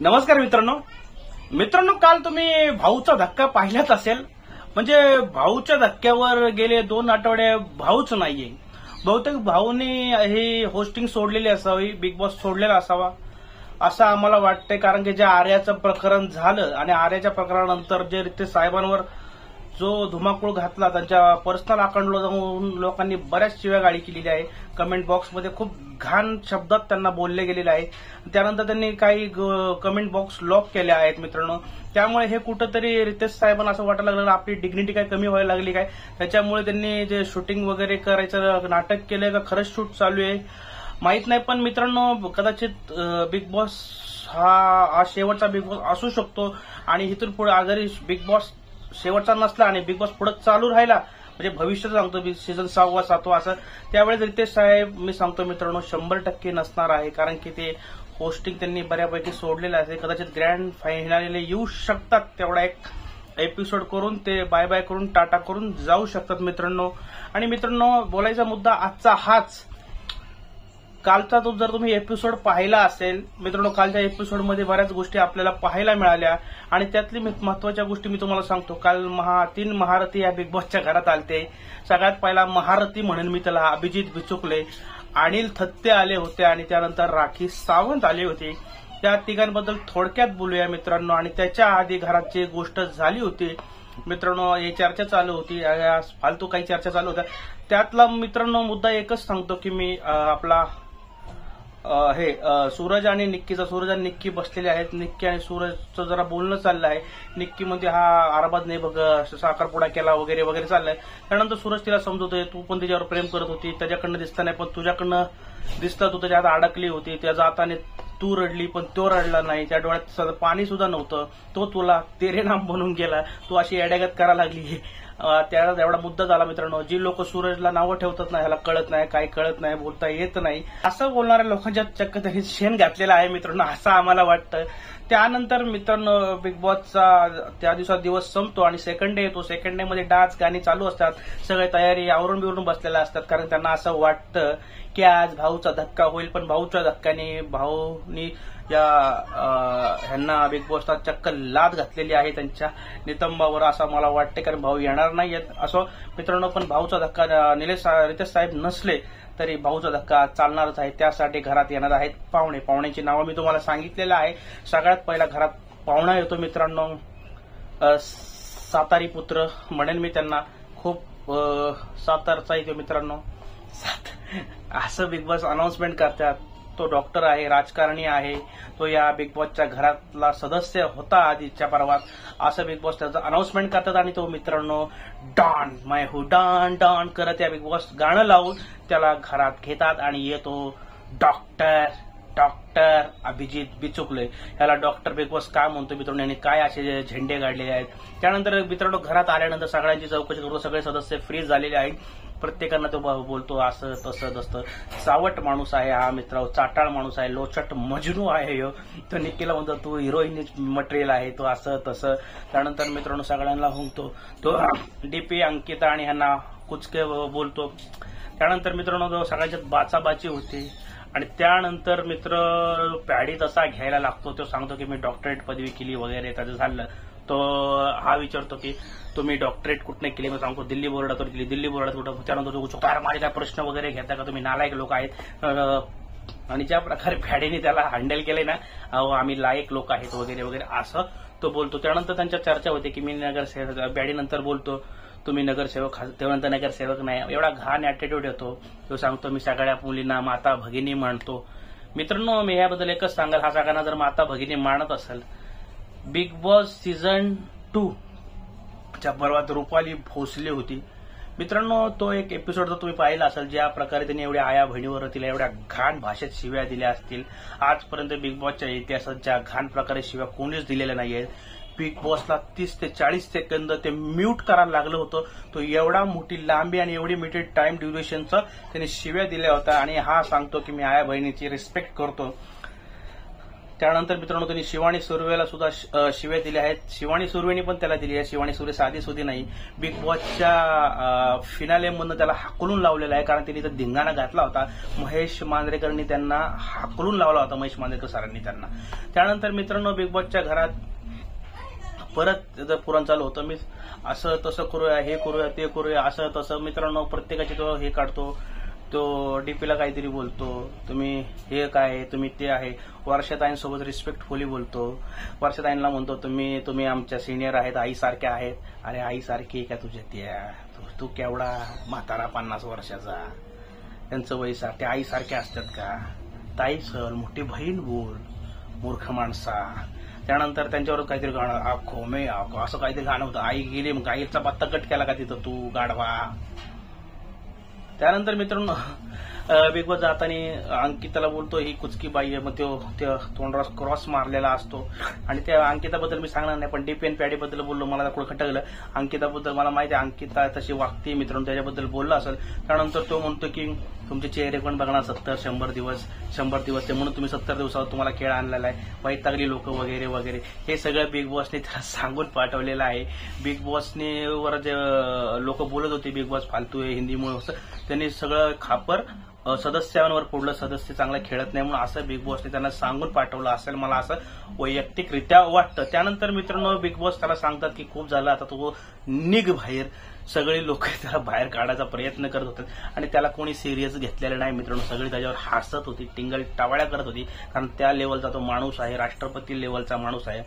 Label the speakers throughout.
Speaker 1: नमस्कार मित्रांनो, काल तुम्ही भाऊचा धक्का पाहिलाच असेल. म्हणजे भाऊच्या धक्क्यावर गेले 2 आठवडे भाऊच नाहीये. बहुतेक भाऊनी ही होस्टिंग सोडलेली असावी, बिग बॉस सोडलेला असावा असं आम्हाला वाटतंय. कारण की जे आर्याचं प्रकरण झालं आणि आर्याच्या प्रकरणानंतर जे रितेश साहेबांवर जो धुमाकूळ घातला, त्यांच्या पर्सनल अकाउंटला जाऊन लोकांनी बऱ्याच शिव्यागाळी केलेली आहे. कमेंट बॉक्समध्ये खूप घाण शब्दात त्यांना बोलले गेलेले आहे. त्यानंतर त्यांनी काही कमेंट बॉक्स लॉक केले आहेत मित्रांनो. त्यामुळे हे कुठंतरी रितेश साहेबांना असं वाटायला लागलं आपली डिग्निटी काय कमी व्हायला लागली काय. त्याच्यामुळे त्यांनी जे शूटिंग वगैरे करायचं नाटक केलंय का खरंच शूट चालू आहे माहित नाही. पण मित्रांनो, कदाचित बिग बॉस हा शेवटचा बिग बॉस असू शकतो. आणि इथून पुढे अगर बिग बॉस शेवटचा नसला आणि बिग बॉस पुढे चालू राहिला, म्हणजे भविष्याचं सांगतो सीझन 6वा 7वा असं, त्यावेळेस रितेश साहेब मी सांगतो मित्रांनो 100% नसणार आहे. कारण की ते होस्टिंग त्यांनी बऱ्यापैकी सोडलेलं आहे. कदाचित ग्रँड फायनलला येऊ शकतात, तेवढा एक एपिसोड करून ते बाय बाय करून टाटा करून जाऊ शकतात मित्रांनो. आणि मित्रांनो, बोलायचा मुद्दा आजचा हाच. कालचा तो जर तुम्ही एपिसोड पाहिला असेल मित्रांनो, कालच्या एपिसोडमध्ये बऱ्याच गोष्टी आपल्याला पाहायला मिळाल्या. आणि त्यातली महत्वाच्या गोष्टी मी तुम्हाला सांगतो. काल 3 महारथी या बिग बॉसच्या घरात आलते. सगळ्यात पहिला महारथी म्हणून मी त्याला अभिजित बिचुकले, अनिल थत्ते आले होते आणि त्यानंतर राखी सावंत आले होते. त्या तिघांबद्दल थोडक्यात बोलूया मित्रांनो. आणि त्याच्या आधी घराची गोष्ट झाली होती मित्रांनो, ही चर्चा चालू होती, फालतू काही चर्चा चालू होत्या. त्यातला मित्रांनो मुद्दा एकच सांगतो की मी आपला सूरज आणि निक्कीचा. सूरज आणि निक्की बसलेले आहेत. निक्की आणि सूरजचं जरा बोलणं चाललं आहे. निक्की मध्ये हा अरबाज नाही बघ साखरपुडा केला वगैरे वगैरे चाललंय. त्यानंतर सूरज तिला समजवतोय तू पण तिच्यावर प्रेम करत होती, त्याच्याकडनं दिसतं नाही पण तुझ्याकडनं दिसतं, तू त्याच्यात अडकली होती. त्या जाताने तू रडली पण तो रडला नाही, त्या डोळ्यात पाणी सुद्धा नव्हतं, तो तुला तेरे नाम बनून गेला, तू अशी एड्यागत करायला लागली. त्याला एवढा मुद्दा झाला मित्रांनो. जी लोक सूरजला नावं ठेवतात ना, ह्याला कळत नाही, काही कळत नाही, बोलता येत नाही, असं बोलणाऱ्या लोकांच्या चक्क त्यांनी शेण घातलेलं आहे मित्रांनो, असं आम्हाला वाटतं. त्यानंतर मित्रांनो बिग बॉसचा त्या दिवसात दिवस संपतो आणि सेकंड डे येतो. सेकंड डे मध्ये डान्स गाणी चालू असतात, सगळे तयारी आवरून बिवरून बसलेल्या असतात. कारण त्यांना असं वाटतं की आज भाऊचा धक्का होईल. पण भाऊच्या धक्क्याने भाऊनी ह्यांना बिग बॉसला चक्क लाद घातलेली आहे त्यांच्या नितंबावर असं मला वाटते. कारण भाऊ येणार नाहीयेत असं मित्रांनो. पण भाऊचा धक्का रितेश साहेब नसले तरी भाऊचा धक्का चालणारच आहे. त्यासाठी घरात येणार आहेत पाहुण्यांची नावं मी तुम्हाला सांगितलेलं आहे. सगळ्यात पहिला घरात पाहुणा येतो मित्रांनो, सातारी पुत्र म्हणेन मी त्यांना. खूप सातारचा येतो मित्रांनो. असं बिग बॉस अनाउन्समेंट करतात. तो डॉक्टर आहे, राजकारणी आहे, तो या बिग बॉसच्या घरातला सदस्य होता आधीच्या पर्वात. असं बिग बॉस त्याचं अनाउन्समेंट करतात. आणि तो मित्रांनो डॉन माय हू डॉन डॉन करत या बिग बॉस गाणं लावून त्याला घरात घेतात. आणि येतो डॉक्टर अभिजित बिचुकले. याला डॉक्टर बिग बॉस काय म्हणतो मित्रांनो, यांनी काय असे झेंडे काढलेले आहेत. त्यानंतर मित्रांनो घरात आल्यानंतर सगळ्यांची चौकशी करतो. सगळे सदस्य फ्रीज झालेले आहेत. प्रत्येकांना तो बोलतो असं तसं तसं. सावट माणूस आहे हा मित्र, चाटाळ माणूस आहे, लोचट मजनू आहे ह्यो. तो निक्कीला म्हणतो तू हिरोईन मटेरियल आहे, तो असं तसं. त्यानंतर मित्रांनो सगळ्यांना हुंकतो. तो डीपी अंकिता आणि ह्यांना कुचके बोलतो. त्यानंतर मित्रांनो सगळ्यांच्यात बाचाबाची होती. आणि त्यानंतर मित्र पॅडी तसा घ्यायला लागतो. तो सांगतो की मी डॉक्टरेट पदवी केली वगैरे. त्याचं झालं तो हा विचारतो की तुम्ही डॉक्टरेट कुठने केली. मी सांगतो दिल्ली बोर्डातून केली. दिल्ली बोर्डात कुठं. त्यानंतर तो अरे माझे काय प्रश्न वगैरे घेता का तुम्ही, नालायक लोक आहेत. आणि ज्या प्रकारे फॅडीने त्याला हँडल केले ना, आम्ही लायक लोक आहेत वगैरे वगैरे असं तो बोलतो. त्यानंतर त्यांच्या चर्चा होते की मी नगरसेवक, बॅडी नंतर बोलतो तुम्ही नगरसेवक, त्यानंतर नगरसेवक नाही. एवढा घाण ऍटिट्यूड येतो. तो सांगतो मी सगळ्या मुलींना माता भगिनी मानतो. मित्रांनो मी याबद्दल एकच सांगाल, हा सगळ्यांना जर माता भगिनी मानत असेल, बिग बॉस सीझन 2 च्या पर्वात रुपाली भोसले होती मित्रांनो. तो एक एपिसोड जर तुम्ही पाहिला असेल, ज्या प्रकारे त्यांनी एवढ्या आया बहिणीवर तिला एवढ्या घाण भाषेत शिव्या दिल्या असतील. आजपर्यंत बिग बॉसच्या इतिहासात ज्या घाण प्रकारे शिव्या कोणीच दिलेल्या नाहीयेत. बिग बॉसला 30 ते 40 सेकंद ते म्यूट करायला लागलं होतं. तो एवढा मोठी लांबी आणि एवढी मोठी टाइम ड्युरेशनचं त्यांनी शिव्या दिल्या होत्या. आणि हा सांगतो की मी आया बहिणीची रिस्पेक्ट करतो. त्यानंतर मित्रांनो त्यांनी शिवानी सुर्वेला सुद्धा शिव्या दिल्या आहेत. शिवानी सुर्वेनी पण त्याला दिली आहे. शिवानी सुर्वे साधी सुधी नाही, बिग बॉसच्या फिनालेमधून त्याला हाकलून लावलेला आहे, कारण त्यांनी तर धिंगाणा घातला होता. महेश मांजरेकरांनी त्यांना हाकलून लावला होता, महेश मांजरेकर सरांनी त्यांना. त्यानंतर मित्रांनो बिग बॉसच्या घरात परत जर पुराण चालू होतं, मी असं तसं करूया, हे करूया, ते करूया, असं तसं. मित्रांनो प्रत्येकाची तो हे काढतो, तो डीपीला काहीतरी बोलतो, तुम्ही हे काय, तुम्ही ते आहे. वर्षाताईंसोबत रिस्पेक्टफुली बोलतो. वर्षाताईंना म्हणतो तुम्ही आमच्या सिनियर आहेत, आईसारख्या आहेत. अरे आईसारखी का तुझ्या त्या, तू केवढा म्हातारा 50 वर्षाचा, त्यांचं वय त्या आईसारख्या असतात का? ताई सर, मोठी बहीण बोल, मूर्ख माणसा. त्यानंतर त्यांच्यावर काहीतरी गाणं, आखो मे आखो, असं काहीतरी गाणं होतं. आई गेली, मग आईचा पत्ता कट केला का तिथं तू गाढवा. त्यानंतर मित्रांनो बिग बॉस जाताना अंकिताला बोलतो ही कुचकी बाई आहे, मग तो तोंडावर क्रॉस मारलेला असतो. आणि त्या अंकिताबद्दल मी सांगणार नाही, पण डीपी आणि पॅडीबद्दल बोललो, मला थोडं खटकलं. अंकिताबद्दल मला माहिती आहे अंकिता तशी वागते मित्रांनो, त्याच्याबद्दल बोलला असेल. त्यानंतर तो म्हणतो की तुमचे चेहरे पण बघणार 70-100 दिवस ते, म्हणून तुम्ही 70 दिवसावर तुम्हाला खेळ आणलेला आहे, वैतागली लोक वगैरे वगैरे. हे सगळं बिग बॉसने त्याला सांगून पाठवलेलं आहे. बिग बॉसने वर जे लोक बोलत होते बिग बॉस फालतू आहे हिंदीमुळे, त्यांनी सगळं खापर सदस्यांवर फोडलं, सदस्य चांगला खेळत नाही म्हणून, असं बिग बॉसने त्यांना सांगून पाठवलं असेल, मला असं वैयक्तिकरित्या वाटतं. त्यानंतर मित्रांनो बिग बॉस त्याला सांगतात की खूप झालं, आता तो निघ बाहेर. सगळे लोक त्याला बाहेर काढायचा प्रयत्न करत होते आणि त्याला कोणी सिरियस घेतलेलं नाही मित्रांनो. सगळी त्याच्यावर हसत होती, टिंगल टावळ्या करत होती, कारण त्या लेवलचा तो माणूस आहे, राष्ट्रपती लेवलचा माणूस आहे.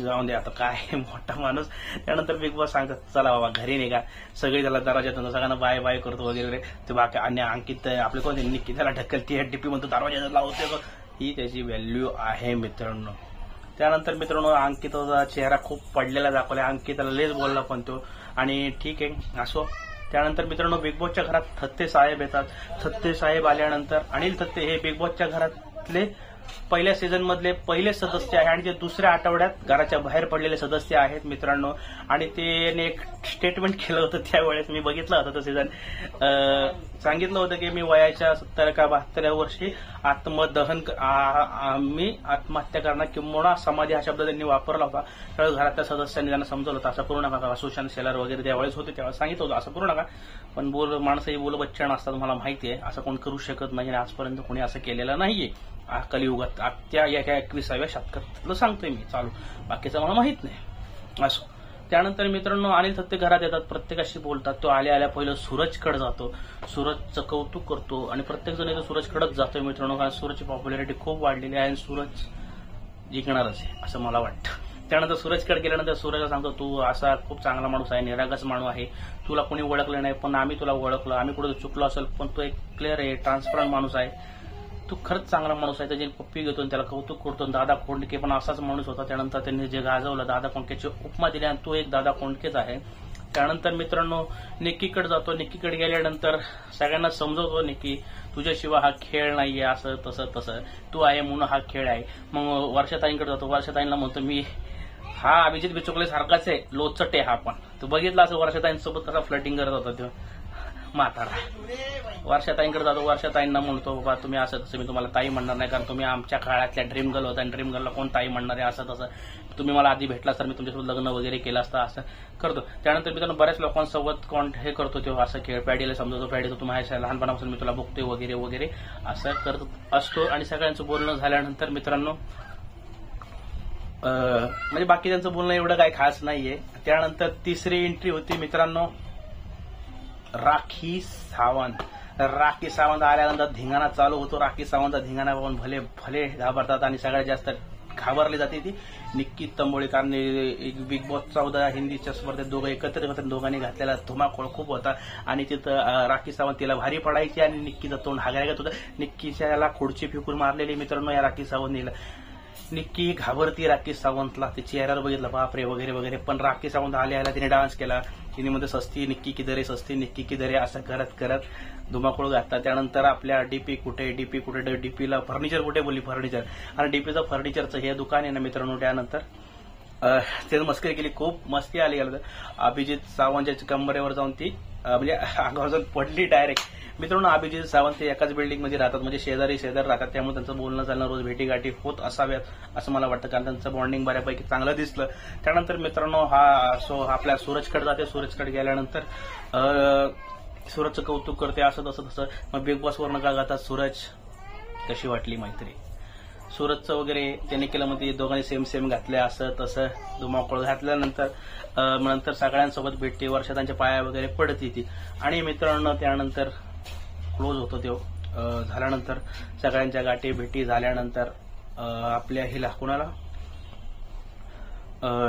Speaker 1: जाऊन दे आता, काय मोठा माणूस. त्यानंतर बिग बॉस सांगतात चला बाबा घरी निघा. सगळी त्याला दरवाज्यातून सगळ्यांना बाय बाय करतो वगैरे. ते बाकी अन्य अंकित आपले कोणते निक्की त्याला ढकलती, डीपी म्हणतो दरवाजा लावते, ही त्याची व्हॅल्यू आहे मित्रांनो. त्यानंतर मित्रांनो अंकिताचा चेहरा खूप पडलेला दाखवला, अंकिताला लेच बोलला पण तो, आणि ठीक आहे असो. त्यानंतर मित्रांनो बिग बॉसच्या घरात थत्ते साहेब येतात. थत्ते साहेब आल्यानंतर अनिल थत्ते हे बिग बॉसच्या घरातले पहिल्या सीझन मधले पहिले सदस्य आहे आणि जे दुसऱ्या आठवड्यात घराच्या बाहेर पडलेले सदस्य आहेत मित्रांनो. आणि त्याने एक स्टेटमेंट केलं होतं त्यावेळेस, मी बघितलं होतं तो सीझन. सांगितलं होतं की मी वयाच्या 70 का 72 वर्षी मी आत्महत्या करणार किंवा समाधी हा शब्द त्यांनी वापरला होता. त्यावेळेस घरातल्या सदस्यांनी त्यांना समजवलं होतं असं करू नका, सुशांत शेलार वगैरे त्यावेळेस होते, त्यावेळेस सांगितलं होतं असं करू नका. पण माणसंही बोल बच्चन असतात, मला माहिती आहे, असं कोण करू शकत नाही आणि आजपर्यंत कोणी असं केलेलं नाहीये कलियुगात, त्या 21व्या शतकात सांगतोय मी चालू, बाकीचं मला माहित नाही असो. त्यानंतर मित्रांनो अनिल थत्ते घरात येतात, प्रत्येकाशी बोलतात. तो आल्या पहिलं सूरजकडे जातो, सूरजचं कौतुक करतो आणि प्रत्येक जण इथं सूरजकडेच जातोय मित्रांनो, कारण सूरजची पॉप्युलॅरिटी खूप वाढलेली आहे आणि सूरज जिंकणारच आहे असं मला वाटतं. त्यानंतर सूरजकडे गेल्यानंतर सूरजला सांगतो तू असा खूप चांगला माणूस आहे, निरागस माणूस आहे, तुला कोणी ओळखलं नाही पण आम्ही तुला ओळखलं, आम्ही कुठे चुकलो असेल पण तू एक क्लिअर आहे, ट्रान्सपरंट माणूस आहे, तू खरंच चांगला माणूस आहे. त्याची पप्पी घेतो त्याला कौतुक करतो. दादा कोंडके पण असाच माणूस होता, त्यानंतर त्यांनी जे गाजवलं दादा कोंडकेची उपमा दिली आणि तो एक दादा कोंडकेच आहे. त्यानंतर मित्रांनो निक्कीकडे जातो. निक्कीकडे गेल्यानंतर सगळ्यांना समजवतो निक्की तुझ्याशिवाय हा खेळ नाहीये, असं तसं तू आहे म्हणून हा खेळ आहे. मग वर्षाताईंकडे जातो. वर्षाताईंना म्हणतो मी हा अभिजित बिचुकले सारखाच आहे, लोचट आहे हा, पण तू बघितला असं वर्षाताईंसोबत कसा फ्लटिंग करत होता तो म्हातारा. वर्षाताईंकडे जातो. वर्षाताईंना म्हणतो बाबा तुम्ही असं तसं, मी तुम्हाला ताई म्हणणार नाही कारण तुम्ही आमच्या काळातल्या ड्रीम गर्ल होता आणि ड्रीम गर्लला कोण ताई म्हणणार आहे, असं तसं. तुम्ही मला आधी भेटला तर मी तुमच्यासोबत लग्न वगैरे केलं असतं, असं करतो. त्यानंतर मी त्यांना बऱ्याच लोकांसोबत हे करतो तो असं खेळ, पॅडीला समजतो, पॅडीचं तुम्हाला लहानपणापासून मी तुला बघतोय वगैरे वगैरे असं करत असतो. आणि सगळ्यांचं बोलणं झाल्यानंतर मित्रांनो म्हणजे बाकी त्यांचं बोलणं एवढं काही खास नाहीये. त्यानंतर तिसरी एंट्री होती मित्रांनो राखी सावंत. राखी सावंत आल्यानंतर धिंगाणा चालू होतो. राखी सावंत धिंगाणा पाहून भले भले घाबरतात आणि सगळ्यात जास्त घाबरली जाते ती निक्की तंबोळीकर. बिग बॉस 14 हिंदीच्या स्पर्धेत दोघं एकत्रित होते, दोघांनी घातलेला धुमाकूळ खूप होता आणि तिथं राखी सावंत तिला भारी पडायची आणि निक्कीचं तोंड हागायला होतं. निक्कीच्या याला खुर्ची फेकून मारलेली मित्रांनो या राखी सावंतला. निक्की घाबरती राखी सावंतला, ते चेहऱ्यावर बघितलं बापरे वगैरे वगैरे. पण राखी सावंत आल्या तिने डान्स केला, तिने मध्ये सस्ती निक्की किधरे, सस्ती निक्की किधरे असं करत करत धुमाकूळ घातला. त्यानंतर आपल्या डीपी कुठे, डीपीला फर्निचर कुठे बोलली फर्निचर, आणि डीपीचं फर्निचरचं हे दुकान आहे ना मित्रांनो. त्यानंतर त्यानं मस्करी केली, खूप मस्ती आली. अभिजित सावंतच्या कमरेवर जाऊन ती म्हणजे आगावर जाऊन पडली डायरेक्ट. मित्रांनो अभिजित सावंत ते एकाच बिल्डिंगमध्ये राहतात, म्हणजे शेजारी राहतात, त्यामुळे त्यांचं बोलणं चालणं रोज भेटीगाठी होत असाव्यात असं मला वाटतं, कारण त्यांचं बॉन्डिंग बऱ्यापैकी चांगलं दिसलं. त्यानंतर मित्रांनो हा आपल्या सूरजकडे जाते. सूरजकडे गेल्यानंतर सूरजचं कौतुक करते, असं तसं. मग बिग बॉस वरनं का जातात, सूरज कशी वाटली मैत्री, सूरजचं वगैरे त्यांनी केलं, मध्ये दोघांनी सेम घातले, असं तसं धुमाकूळ घातल्यानंतर नंतर सगळ्यांसोबत भेटते, वर्षातांच्या पाया वगैरे पडत येते. आणि मित्रांनो त्यानंतर क्लोज होतो तो झाल्यानंतर सगळ्यांच्या गाठी भेटी झाल्यानंतर आपल्या हिला कोणाला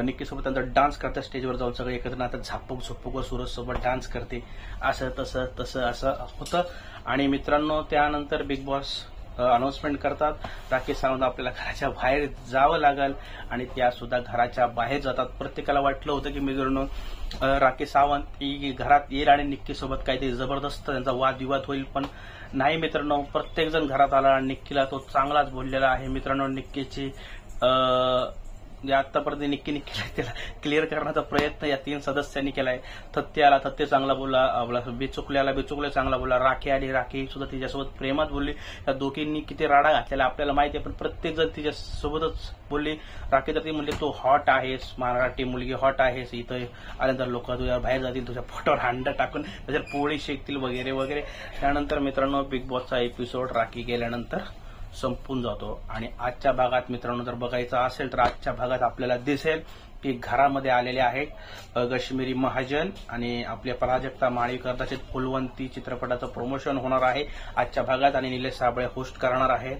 Speaker 1: निक्कीसोबत नंतर डान्स करतात स्टेजवर जाऊन सगळे एकत्र, आता झापक व सूरज सोबत डान्स करते, असं तसं असं होतं. आणि मित्रांनो त्यानंतर बिग बॉस अनाउन्समेंट करतात, राकेश सावंत आपल्याला घराच्या बाहेर जावं लागेल आणि त्या सुद्धा घराच्या बाहेर जातात. प्रत्येकाला वाटलं होतं की मित्रांनो राकेश सावंत ही घरात येईल आणि निक्कीसोबत काहीतरी जबरदस्त त्यांचा वादविवाद होईल, पण नाही मित्रांनो, प्रत्येक जण घरात आला आणि निक्कीला तो चांगलाच बोललेला आहे. मित्रांनो निक्कीची आतापर्यंत निक्कीने त्याला क्लिअर करण्याचा प्रयत्न या 3 सदस्यांनी केलाय. थत्ते आला, थत्ते चांगला बोलला, बिचुकल्याला चांगला बोलला, राखी आली, राखी सुद्धा तिच्यासोबत प्रेमात बोलली. त्या दोघींनी किती राडा घातलेला आपल्याला माहिती आहे, पण प्रत्येक जण तिच्यासोबतच बोलली. राखी तर ती म्हणली तू हॉट आहेस, मराठी मुलगी हॉट आहेस, इथं आल्यानंतर लोक तुझ्या बाहेर जातील, तुझ्या पोटावर हांडा टाकून त्याच्यात पोळी शेकतील वगैरे वगैरे. त्यानंतर मित्रांनो बिग बॉसचा एपिसोड राखी गेल्यानंतर संपून जातो. आणि आजच्या भागात मित्रांनो जर बघायचं असेल तर आजच्या भागात आपल्याला दिसेल की घरामध्ये आलेले आहेत कश्मीरी महाजन आणि आपल्या प्राजक्ता माळीकर, तसेच फुलवंती चित्रपटाचं प्रमोशन होणार आहे आजच्या भागात आणि निलेश साबळे होस्ट करणार आहे.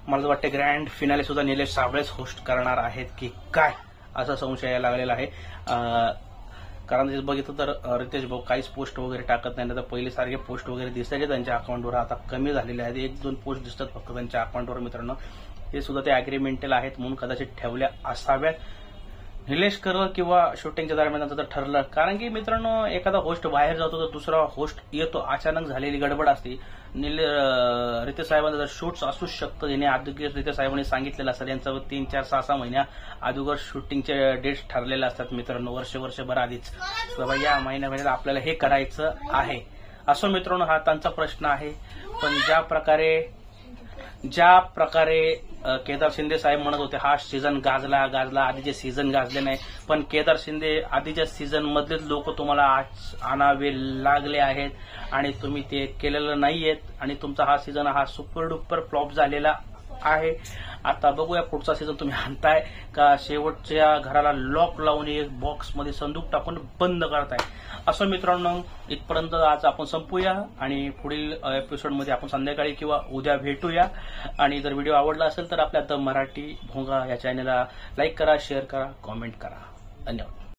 Speaker 1: मला वाटतं ग्रँड फिनाले सुद्धा निलेश साबळेच होस्ट करणार आहेत की काय, असा संशय यायला लागलेला आहे. कारण बघितलं तर रितेश भाऊ काहीच पोस्ट वगैरे टाकत नाही, तर पहिले सारखे पोस्ट वगैरे दिसायचे त्यांच्या अकाउंटवर, आता कमी झालेले आहेत, 1-2 पोस्ट दिसतात फक्त त्यांच्या अकाउंटवर. मित्रांनो हे सुद्धा ते अग्रीमेंटल आहेत म्हणून कदाचित ठेवल्या असाव्यात. निलेश करवर किंवा शूटिंगच्या दरम्यान तर ठरलं, कारण की मित्रांनो एखादा होस्ट बाहेर जातो तर दुसरा होस्ट येतो, अचानक झालेली गडबड असते. रितेश साहेबांचं जर शूट्स असूच शकतं, ज्याने अगोदर रितेश साहेबांनी सांगितलेलं असतं, यांचं 3-4-6 महिन्या अगोदर शूटिंगचे डेट्स ठरलेले असतात मित्रांनो, वर्षभर आधीच, बाबा या महिन्यात आपल्याला हे करायचं आहे. असं मित्रांनो हा त्यांचा प्रश्न आहे. पण ज्या प्रकारे केदार शिंदे साहेब म्हणत होते हा सीझन गाजला, आधीचे सीझन गाजले नाही, पण केदार शिंदे आधीच्या सीझन मधलेच लोक तुम्हाला आज आणावे लागले आहेत आणि तुम्ही ते केलेलं नाहीयेत आणि तुमचा हा सीझन हा सुपर डुपर फ्लॉप झालेला आहे. आता बघूया पुढचा सीझन तुम्ही आणताय का शेवटच्या घराला लॉक लावून एक बॉक्समध्ये संदूक टाकून बंद करताय. असं मित्रांनो इथपर्यंत आज आपण संपूया आणि पुढील एपिसोडमध्ये आपण संध्याकाळी किंवा उद्या भेटूया. आणि जर व्हिडिओ आवडला असेल तर आपल्या द मराठी भोंगा या चॅनलला लाईक करा, शेअर करा, कॉमेंट करा. धन्यवाद.